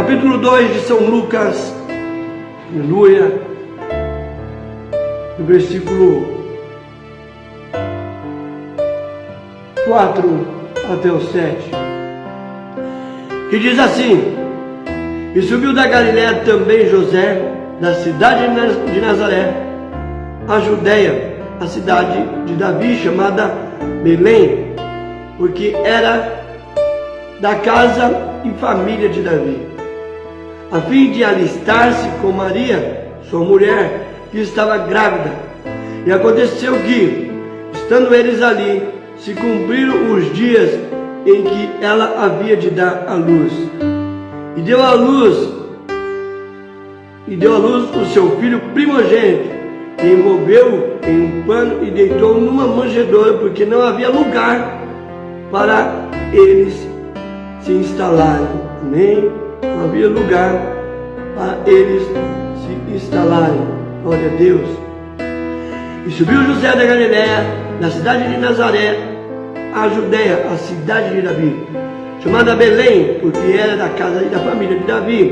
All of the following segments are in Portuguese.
Capítulo 2 de São Lucas, aleluia, no versículo 4 até o 7, que diz assim: E subiu da Galiléia também José, da cidade de Nazaré, a Judéia, a cidade de Davi, chamada Belém, porque era da casa e família de Davi, a fim de alistar-se com Maria, sua mulher, que estava grávida. E aconteceu que, estando eles ali, se cumpriram os dias em que ela havia de dar à luz. E deu à luz o seu filho primogênito, e envolveu-o em um pano e deitou numa manjedoura, porque não havia lugar para eles se instalarem. Amém? Não havia lugar para eles se instalarem. Glória a Deus. E subiu José da Galiléia, da cidade de Nazaré, a Judéia, a cidade de Davi, chamada Belém, porque era da casa e da família de Davi,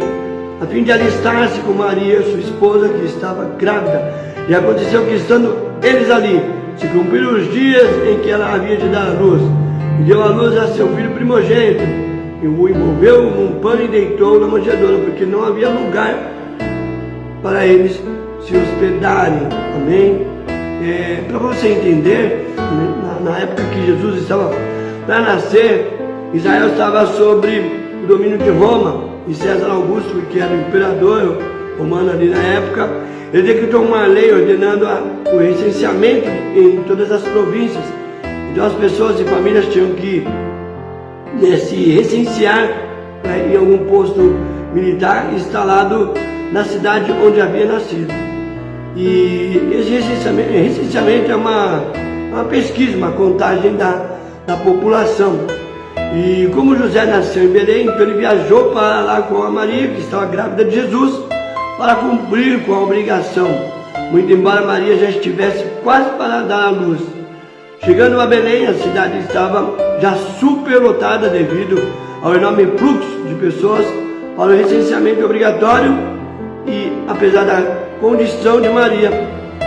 a fim de alistar-se com Maria, sua esposa, que estava grávida. E aconteceu que, estando eles ali, se cumpriram os dias em que ela havia de dar à luz, e deu à luz a seu filho primogênito, e o envolveu num pano e deitou na manjedoura, porque não havia lugar para eles se hospedarem. Amém? Para você entender, na época que Jesus estava para nascer, Israel estava sob o domínio de Roma, e César Augusto, que era o imperador romano ali na época, ele decretou uma lei ordenando o recenseamento em todas as províncias. Então as pessoas e famílias tinham que se recensear em algum posto militar instalado na cidade onde havia nascido. E esse recenseamento é uma pesquisa, uma contagem da população. E como José nasceu em Belém, então ele viajou para lá com a Maria, que estava grávida de Jesus, para cumprir com a obrigação, muito embora Maria já estivesse quase para dar à luz. Chegando a Belém, a cidade estava já superlotada devido ao enorme fluxo de pessoas para o recenseamento obrigatório, e apesar da condição de Maria,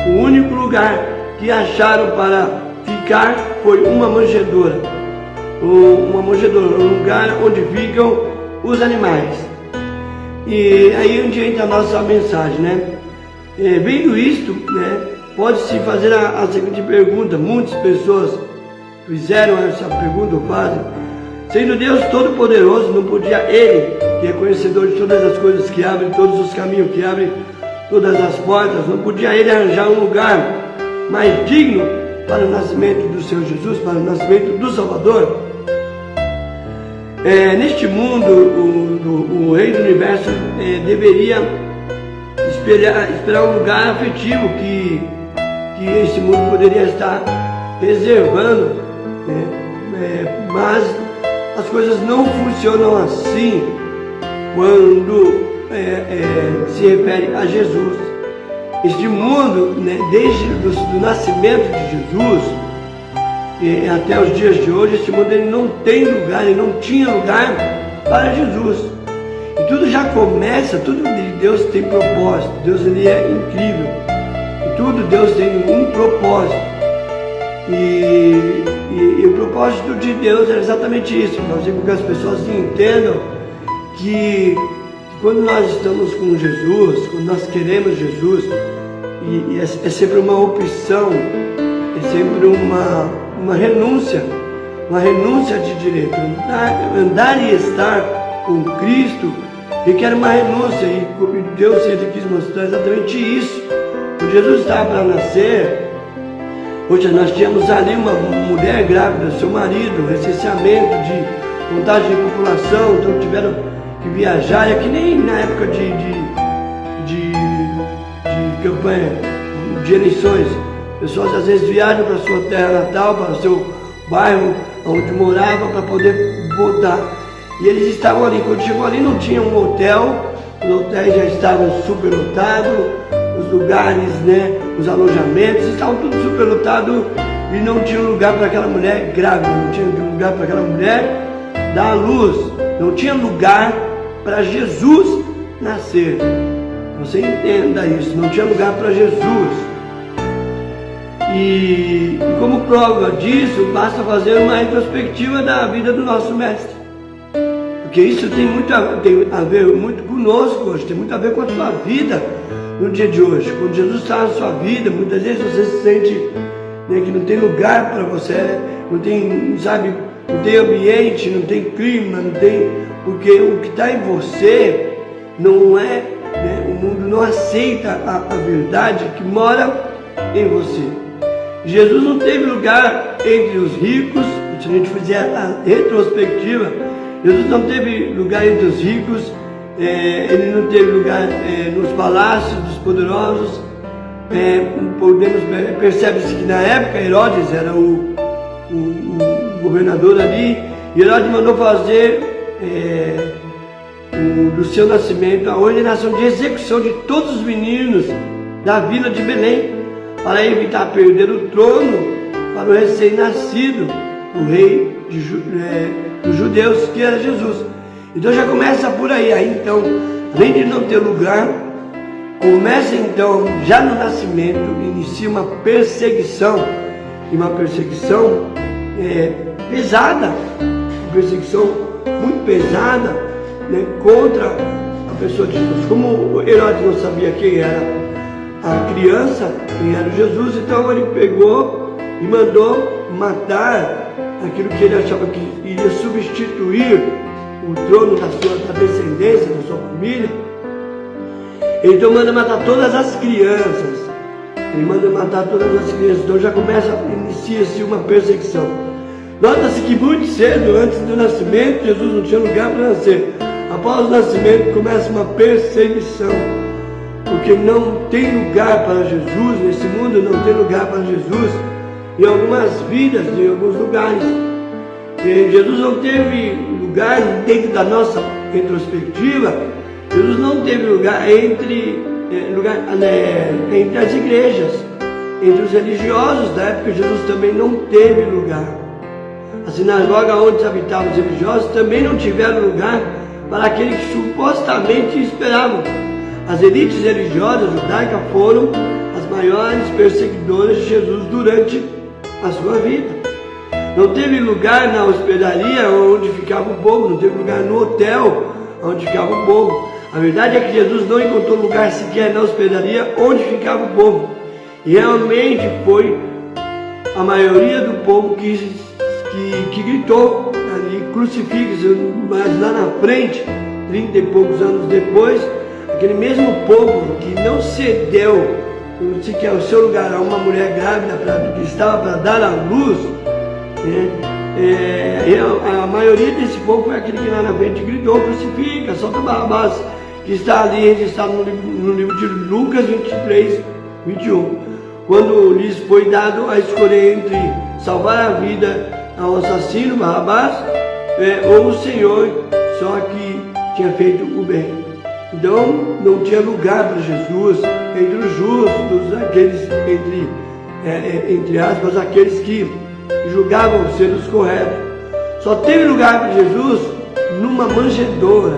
o único lugar que acharam para ficar foi uma manjedoura, um lugar onde ficam os animais. E aí onde entra a nossa mensagem, né? Vendo isto, né, pode-se fazer a seguinte pergunta. Muitas pessoas fizeram essa pergunta ou fazem: sendo Deus Todo-Poderoso, não podia Ele, que é conhecedor de todas as coisas, que abre todos os caminhos, que abre todas as portas, não podia Ele arranjar um lugar mais digno para o nascimento do Senhor Jesus, para o nascimento do Salvador? Neste mundo, o Rei do Universo deveria esperar um lugar afetivo que esse mundo poderia estar reservando, né? Mas as coisas não funcionam assim quando se refere a Jesus. Este mundo, né, desde o nascimento de Jesus até os dias de hoje, esse mundo ele não tem lugar, ele não tinha lugar para Jesus. E tudo já começa, tudo de Deus tem propósito. Deus ele é incrível. E tudo Deus tem um propósito. E o propósito de Deus é exatamente isso, fazer com que as pessoas entendam que quando nós estamos com Jesus, quando nós queremos Jesus, e é sempre uma opção, é sempre uma renúncia de direito. Andar e estar com Cristo requer uma renúncia, e Deus ele quis mostrar exatamente isso. Quando Jesus estava para nascer, hoje nós tínhamos ali uma mulher grávida, seu marido, recenseamento de contagem de população, então tiveram que viajar. É que nem na época de campanha, de eleições, pessoas às vezes viajam para a sua terra natal, para o seu bairro onde moravam, para poder votar. E eles estavam ali, quando chegou ali não tinha um hotel, os hotéis já estavam superlotados, os lugares, né, os alojamentos estavam tudo superlotado, e não tinha lugar para aquela mulher grávida, não tinha lugar para aquela mulher dar à luz, não tinha lugar para Jesus nascer. Você entenda isso, não tinha lugar para Jesus. E como prova disso, basta fazer uma retrospectiva da vida do nosso mestre. Porque isso tem a ver muito conosco hoje, tem muito a ver com a sua vida no dia de hoje. Quando Jesus está na sua vida, muitas vezes você se sente, né, que não tem lugar para você, não tem, sabe, não tem ambiente, não tem clima, não tem, porque o que está em você não é, né, o mundo não aceita a verdade que mora em você. Jesus não teve lugar entre os ricos. Se a gente fizer a retrospectiva, Jesus não teve lugar entre os ricos, ele não teve lugar nos palácios dos poderosos. Percebe-se que na época Herodes era o governador ali, e Herodes mandou fazer do seu nascimento a ordenação de execução de todos os meninos da vila de Belém, para evitar perder o trono para o recém-nascido, o rei dos judeus, que era Jesus. Então já começa por aí. Então, além de não ter lugar, começa então, já no nascimento, inicia uma perseguição, e uma perseguição pesada, uma perseguição muito pesada, né, contra a pessoa de Jesus. Como Herodes não sabia quem era a criança, quem era Jesus, então ele pegou e mandou matar aquilo que ele achava que iria substituir o trono da descendência, da sua família. Então manda matar todas as crianças. Ele manda matar todas as crianças. Então já inicia-se uma perseguição. Nota-se que muito cedo, antes do nascimento, Jesus não tinha lugar para nascer. Após o nascimento começa uma perseguição, porque não tem lugar para Jesus nesse mundo, não tem lugar para Jesus em algumas vidas, em alguns lugares. Jesus não teve lugar dentro da nossa retrospectiva. Jesus não teve lugar entre as igrejas, entre os religiosos da época. Jesus também não teve lugar. A sinagoga onde habitavam os religiosos também não tiveram lugar para aqueles que supostamente esperavam. As elites religiosas judaicas foram as maiores perseguidoras de Jesus durante a sua vida. Não teve lugar na hospedaria onde ficava o povo, não teve lugar no hotel onde ficava o povo. A verdade é que Jesus não encontrou lugar sequer na hospedaria onde ficava o povo. E realmente foi a maioria do povo que gritou ali, crucifique-se. Mas lá na frente, 30 e poucos anos depois, aquele mesmo povo que não cedeu sequer o seu lugar a uma mulher grávida que estava para dar à luz, a maioria desse povo foi aquele que lá na frente gritou, crucifica, solta Barrabás, que está ali registrado no livro de Lucas 23, 21. Quando lhes foi dado a escolher entre salvar a vida ao assassino Barrabás ou o Senhor, só que tinha feito o bem. Então não tinha lugar para Jesus entre os justos, aqueles entre aspas, aqueles que julgavam ser os corretos. Só teve lugar para Jesus numa manjedoura,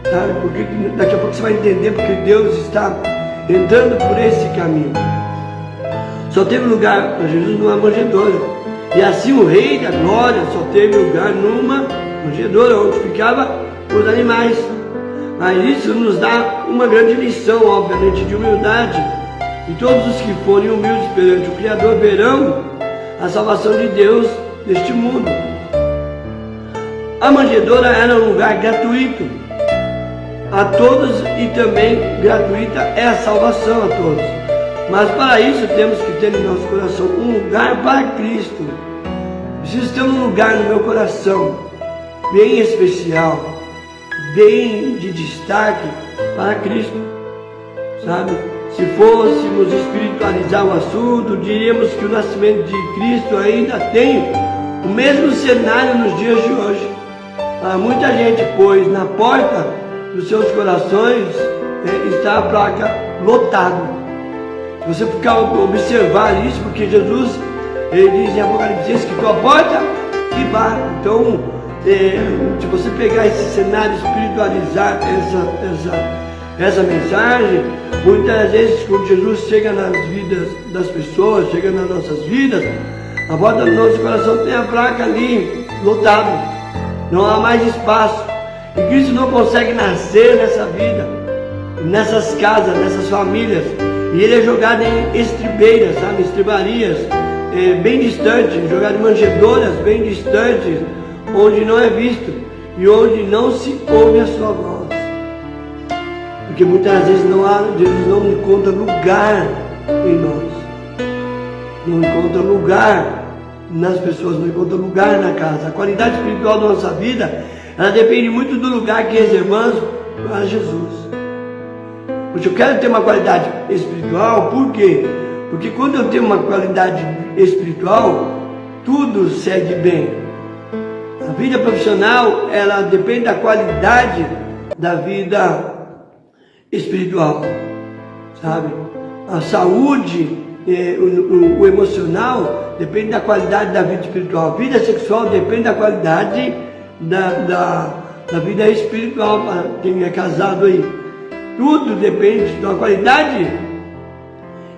sabe? Porque daqui a pouco você vai entender porque Deus está entrando por esse caminho. Só teve lugar para Jesus numa manjedoura. E assim o Rei da Glória só teve lugar numa manjedoura, onde ficavam os animais. Mas isso nos dá uma grande lição, obviamente, de humildade. E todos os que forem humildes perante o Criador verão a salvação de Deus neste mundo. A manjedoura era um lugar gratuito a todos, e também gratuita é a salvação a todos. Mas para isso temos que ter em nosso coração um lugar para Cristo. Preciso ter um lugar no meu coração bem especial, bem de destaque para Cristo, sabe? Se fôssemos espiritualizar o assunto, diríamos que o nascimento de Cristo ainda tem o mesmo cenário nos dias de hoje. Há muita gente, pois na porta dos seus corações está a placa lotado. Se você ficar observar isso, porque Jesus, ele diz em Apocalipse, escrito a porta e bate. Então se você pegar esse cenário, espiritualizar essa mensagem, muitas vezes quando Jesus chega nas vidas das pessoas, chega nas nossas vidas, a porta do nosso coração tem a placa ali, lotado, não há mais espaço, e Cristo não consegue nascer nessa vida, nessas casas, nessas famílias, e Ele é jogado em estribeiras, sabe, estribarias, bem distantes, jogado em manjedouras bem distantes, onde não é visto e onde não se ouve a sua voz. Porque muitas vezes Jesus não encontra lugar em nós, não encontra lugar nas pessoas, não encontra lugar na casa. A qualidade espiritual da nossa vida, ela depende muito do lugar que reservamos para Jesus. Porque eu quero ter uma qualidade espiritual, por quê? Porque quando eu tenho uma qualidade espiritual, tudo segue bem. A vida profissional, ela depende da qualidade da vida espiritual, sabe? A saúde, o emocional, depende da qualidade da vida espiritual. A vida sexual depende da qualidade da vida espiritual, para quem é casado aí. Tudo depende da qualidade,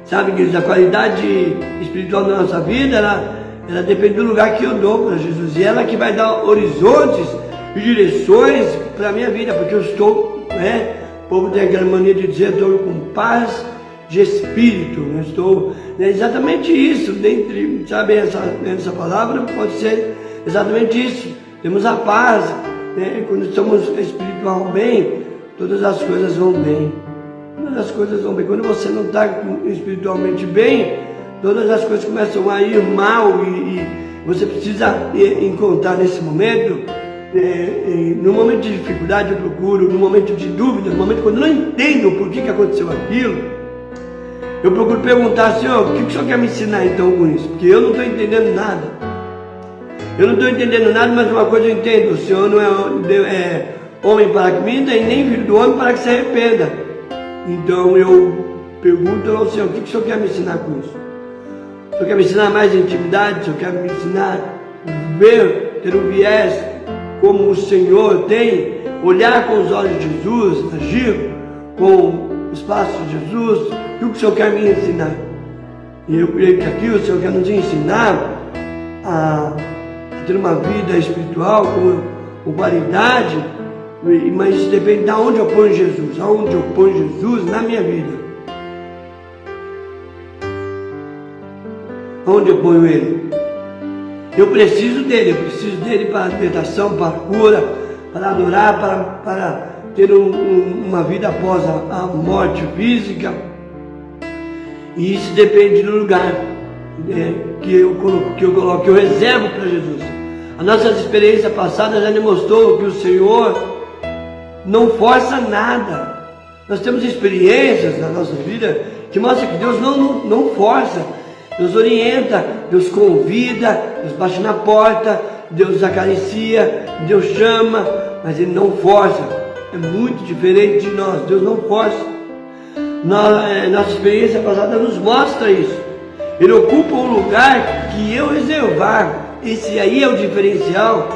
sabe, queridos? A qualidade espiritual da nossa vida, ela depende do lugar que eu dou para Jesus. E ela que vai dar horizontes e direções para a minha vida, porque eu estou, o povo tem aquela mania de dizer, eu estou com paz de espírito. Eu estou, exatamente isso, dentre, sabe, essa palavra pode ser exatamente isso. Temos a paz, quando estamos espiritual bem, todas as coisas vão bem. Todas as coisas vão bem. Quando você não está espiritualmente bem, todas as coisas começam a ir mal e você precisa encontrar nesse momento, no momento de dificuldade eu procuro, no momento de dúvida, no momento quando eu não entendo o porquê que aconteceu aquilo, eu procuro perguntar, Senhor, o que o Senhor quer me ensinar então com isso? Porque eu não estou entendendo nada. Eu não estou entendendo nada, mas uma coisa eu entendo, o Senhor não é homem para que minta e nem filho do homem para que se arrependa. Então eu pergunto ao Senhor, o que o Senhor quer me ensinar com isso? O Senhor quer me ensinar mais intimidade? O Senhor quer me ensinar a ver, ter um viés como o Senhor tem, olhar com os olhos de Jesus, agir com os passos de Jesus? O que o Senhor quer me ensinar? E eu creio que aqui o Senhor quer nos ensinar a ter uma vida espiritual com qualidade, mas isso depende de onde eu ponho Jesus, aonde eu ponho Jesus na minha vida. Onde eu ponho Ele? Eu preciso dele para a libertação, para a cura, para adorar, para ter uma vida após a morte física. E isso depende do lugar que eu coloco, que eu reservo para Jesus. A nossa experiência passada já demonstrou que o Senhor não força nada. Nós temos experiências na nossa vida que mostram que Deus não força. Deus orienta, Deus convida, Deus bate na porta, Deus acaricia, Deus chama, mas Ele não força. É muito diferente de nós. Deus não força. Nossa experiência passada nos mostra isso. Ele ocupa um lugar que eu reservar. Esse aí é o diferencial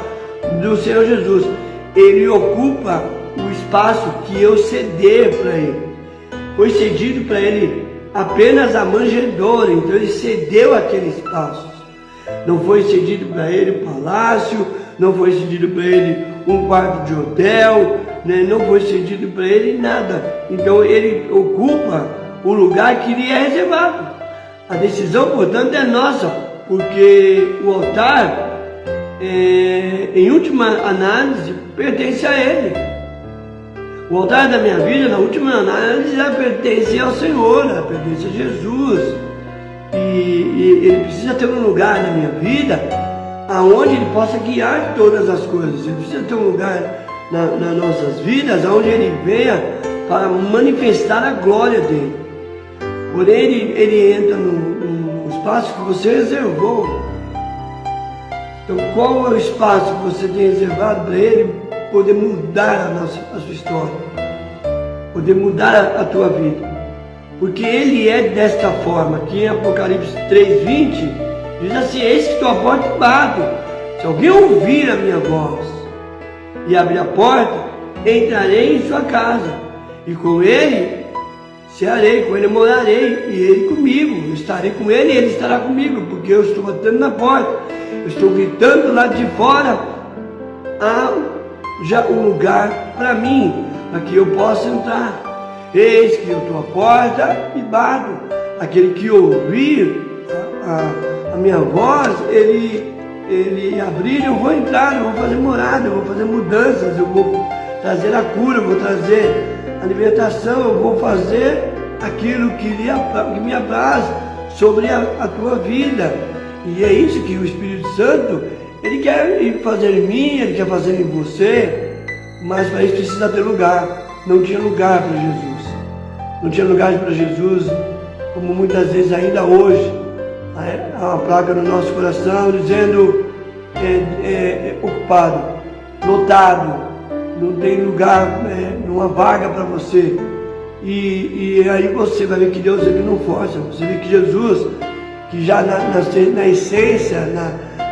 do Senhor Jesus. Ele ocupa o espaço que eu ceder para Ele. Foi cedido para Ele apenas a manjedoura, então Ele cedeu aquele espaço. Não foi cedido para Ele um palácio, não foi cedido para Ele um quarto de hotel, não foi cedido para Ele nada. Então Ele ocupa o lugar que lhe é reservado. A decisão, portanto, é nossa, porque o altar, em última análise, pertence a Ele. O altar da minha vida, na última análise, ela pertence ao Senhor, ela pertence a Jesus. E Ele precisa ter um lugar na minha vida aonde Ele possa guiar todas as coisas. Ele precisa ter um lugar nas nossas vidas aonde Ele venha para manifestar a glória dEle. Porém, Ele entra no espaço que você reservou. Então, qual é o espaço que você tem reservado para Ele poder mudar a sua história, poder mudar a tua vida? Porque Ele é desta forma. Aqui em Apocalipse 3:20 diz assim: eis que estou à porta e bato. Se alguém ouvir a minha voz e abrir a porta, entrarei em sua casa, e com ele cearei, com ele morarei, e ele comigo. Eu estarei com ele e ele estará comigo, porque eu estou batendo na porta, eu estou gritando lá de fora, há já um lugar para mim, para que eu possa entrar. Eis que eu estou à porta e bato. Aquele que ouvir a minha voz, ele abrir, eu vou entrar, eu vou fazer morada, eu vou fazer mudanças, eu vou trazer a cura, eu vou trazer a libertação, eu vou fazer aquilo que me apraz sobre a tua vida. E é isso que o Espírito Santo, ele quer fazer em mim, ele quer fazer em você, mas para isso precisa ter lugar. Não tinha lugar para Jesus. Não tinha lugar para Jesus, como muitas vezes ainda hoje. Há uma placa no nosso coração dizendo ocupado, lotado, não tem lugar, numa vaga para você. E aí você vai ver que Deus ele não força. Você vê que Jesus, que já na essência,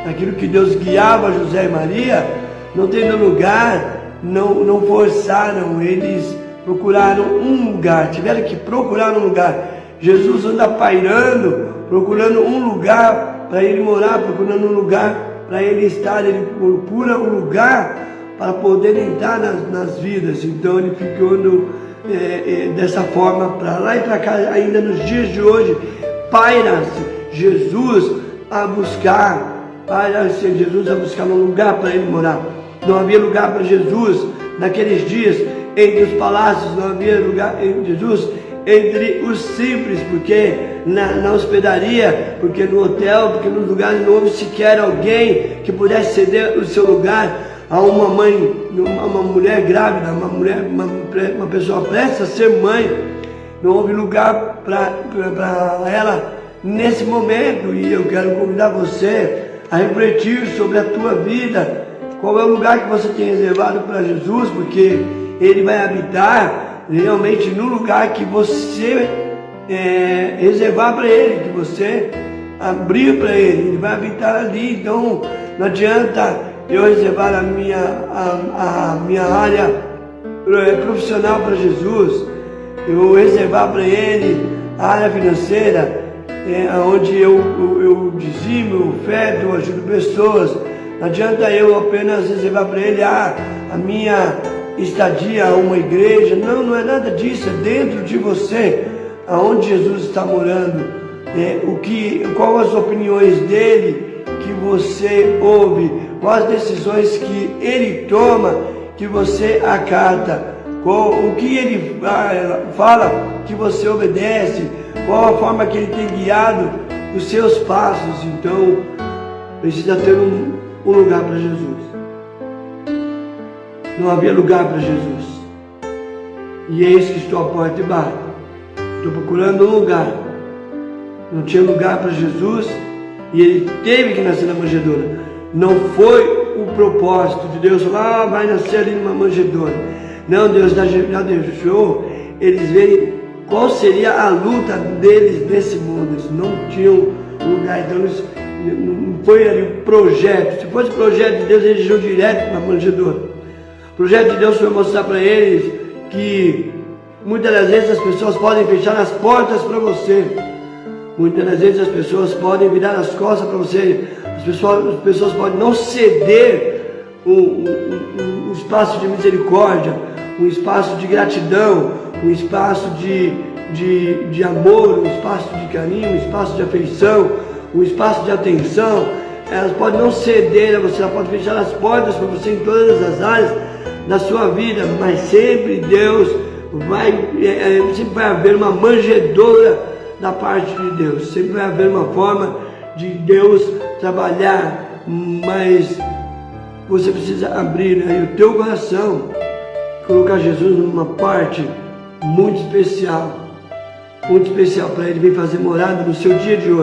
naquilo que Deus guiava José e Maria, não tendo lugar, não forçaram, eles procuraram um lugar, tiveram que procurar um lugar. Jesus anda pairando, procurando um lugar para ele morar, procurando um lugar para ele estar, ele procura um lugar para poder entrar nas vidas. Então ele ficando dessa forma, para lá e para cá, ainda nos dias de hoje, paira-se Jesus a buscar, um lugar para ele morar. Não havia lugar para Jesus naqueles dias, entre os palácios, não havia lugar em Jesus entre os simples, porque na hospedaria, porque no hotel, porque nos lugares não houve sequer alguém que pudesse ceder o seu lugar a uma mãe, uma mulher grávida, uma pessoa prestes a ser mãe. Não houve lugar para ela nesse momento, e eu quero convidar você a refletir sobre a tua vida. Qual é o lugar que você tem reservado para Jesus? Porque Ele vai habitar realmente no lugar que você reservar para Ele, que você abrir para Ele. Ele vai habitar ali. Então não adianta eu reservar a minha área profissional para Jesus, eu reservar para Ele a área financeira, onde eu dizimo, eu oferto, eu ajudo pessoas. Não adianta eu apenas reservar para Ele a minha estadia a uma igreja. Não é nada disso. É dentro de você, aonde Jesus está morando. Quais as opiniões dele que você ouve, quais as decisões que ele toma que você acata, o que ele fala que você obedece, qual a forma que ele tem guiado os seus passos. Então precisa ter um lugar para Jesus. Não havia lugar para Jesus, e eis que estou à porta e bato. Estou procurando um lugar. Não tinha lugar para Jesus, e ele teve que nascer na manjedoura. Não foi o propósito de Deus falar, vai nascer ali numa manjedoura. Não, Deus já deixou eles verem qual seria a luta deles nesse mundo. Eles não tinham lugar, então não foi ali o projeto. Se fosse o projeto de Deus, eles iam direto para a manjedoura. O projeto de Deus foi mostrar para eles que muitas das vezes as pessoas podem fechar as portas para você. Muitas das vezes as pessoas podem virar as costas para você. As pessoas podem não ceder um espaço de misericórdia, um espaço de gratidão, um espaço de amor, um espaço de carinho, um espaço de afeição, um espaço de atenção. Elas podem não ceder a você, elas podem fechar as portas para você em todas as áreas da sua vida, mas sempre Deus sempre vai haver uma manjedoura da parte de Deus, sempre vai haver uma forma de Deus trabalhar, mas você precisa abrir aí o teu coração, colocar Jesus numa parte muito especial para Ele vir fazer morada no seu dia de hoje.